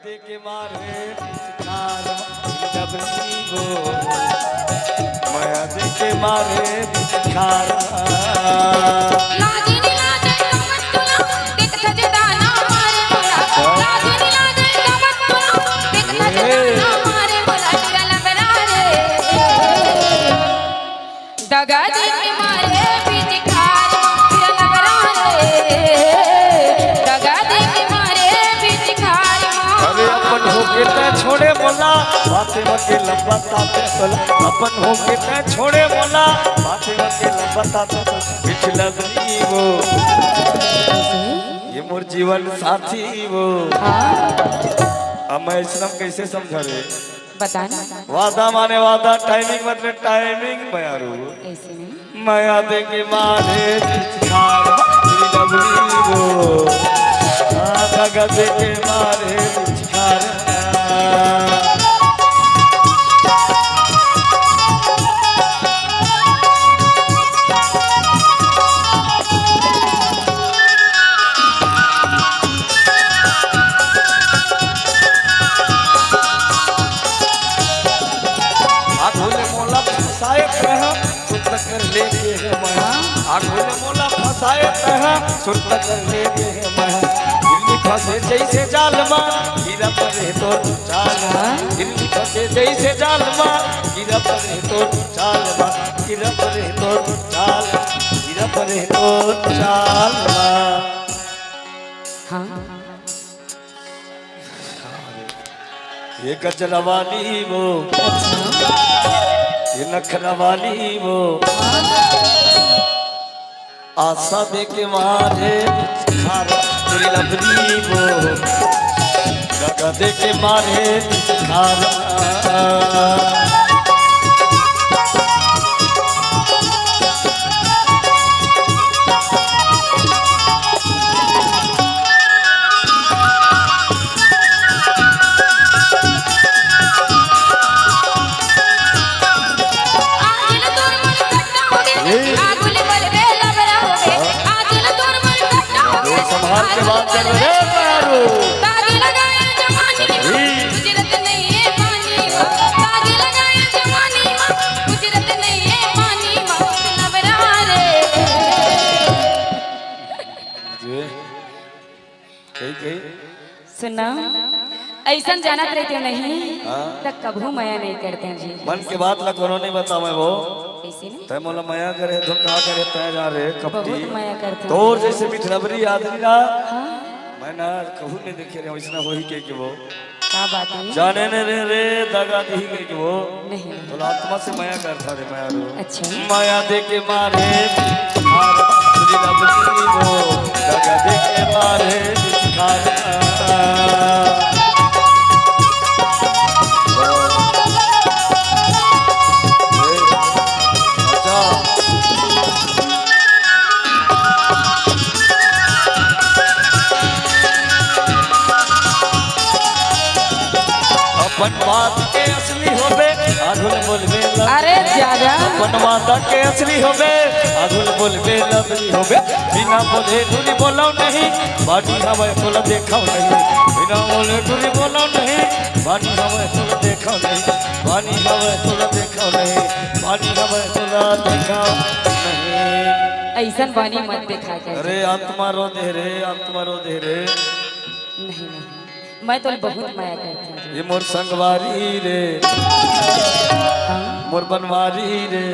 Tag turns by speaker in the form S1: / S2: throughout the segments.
S1: दे के मारे डबरी गो माया दे के मारे भिखार
S2: लाजनी लाजन कमत तुला देख सजदाना मारे बोला लाजनी लाजन कमत तुला देख सजदाना मारे बोला गल बरारे दगा दे के मारे भिखार गल बरारे दगा दे के मारे भिखार
S1: अरे अपन होके ते छोड़े बोला बातें वके लंबा ताते बोला अपन होके ते छोड़े बोला बातें वके लंबा ताते पिछला दरी वो ये मोर जीवन साथी वो अब मैं इसमें कैसे समझा रे
S2: बताना
S1: वादा माने वादा टाइमिंग मतलब टाइमिंग बयारू
S2: ऐसे नहीं
S1: माया दे के मारे भिखार डबरी वो दगा दे के मारे भिखार सुरत कर लेके है मैं दिल्ली फंसे जैसे जाल मां गिरा पड़े तो चाल दिल्ली फंसे जैसे जाल मां गिरा पड़े तो चाल गिरा पड़े तो चाल गिरा पड़े तो चाल
S2: हाँ
S1: ये गजरा वाली वो ये नखरा वाली वो आशा दे के मारे भिखार तेरी लबरी वो दगा दे के मारे भिखार के बात कर रहे मारू
S2: तागी लगाए जवानी गुजरत नहीं है पानी तागी लगाए जवानी गुजरत नहीं है पानी लबरारे
S1: जी कहीं
S2: सुना ऐसा जानत रहते नहीं तक कभू माया नहीं करते हैं जी
S1: मन के बात ला कोनो नहीं बता मैं वो
S2: ऐसे नहीं
S1: तय मोला माया करे तो कहा करे तय जा रे कपटी
S2: बहुत माया करते हैं
S1: तोर जैसे मिठलबरी आदमी ना मैं ना कहू नहीं देखे रे वैसा वही के वो
S2: क्या बात है
S1: जाने ने रे दगा दी के वो
S2: नहीं
S1: तो आत्मा से माया करता रे माया रो
S2: अच्छा
S1: माया दे के मारे भिखार तुझी लबरी वो दगा दे के मारे भिखार अपन बात के असली होबे आधुल बोलबे
S2: अरे ज्यादा
S1: अपन बात के असली होबे आधुल बोलबे लबली होबे बिना बोले टुनी बोलाओ नहीं बाटी हवे तोला देखाओ नहीं बिना बोले टुनी बोलाओ नहीं बाटी हवे तोला देखाओ नहीं बानी हवे तोला देखाओ नहीं बानी हवे तोला देखाओ नहीं
S2: ऐसा बानी मत दिखा कर
S1: अरे आत्मा रो दे रे
S2: नहीं नहीं मैं तो बहुत माया करती हूँ
S1: ये मोर संगवारी रे मोर बनवारी रे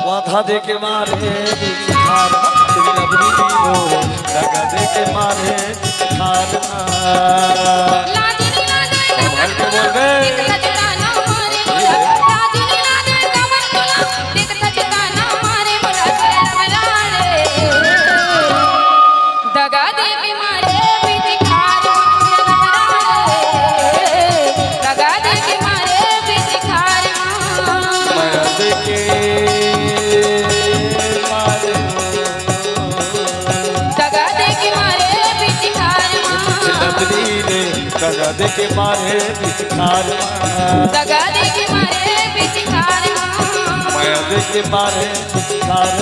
S1: वाधा दे के मारे भिखार तेरी लबरी वो दगा दे के मारे भिखार
S2: लाजनी लाजन
S1: भर के बोल गए
S2: देख सजदाना मारे बोला लाजनी लाजन कमत तुला देख सजदाना मारे बोला बरारे दगा दे के मारे भिखार दगा दे के मारे भिखार
S1: माया दे के मारे
S2: दगा दे के मारे भिखार
S1: लबरी रे दगा दे के मारे भिखार
S2: दगा दे के मारे भिखार
S1: माया दे के मारे भिखार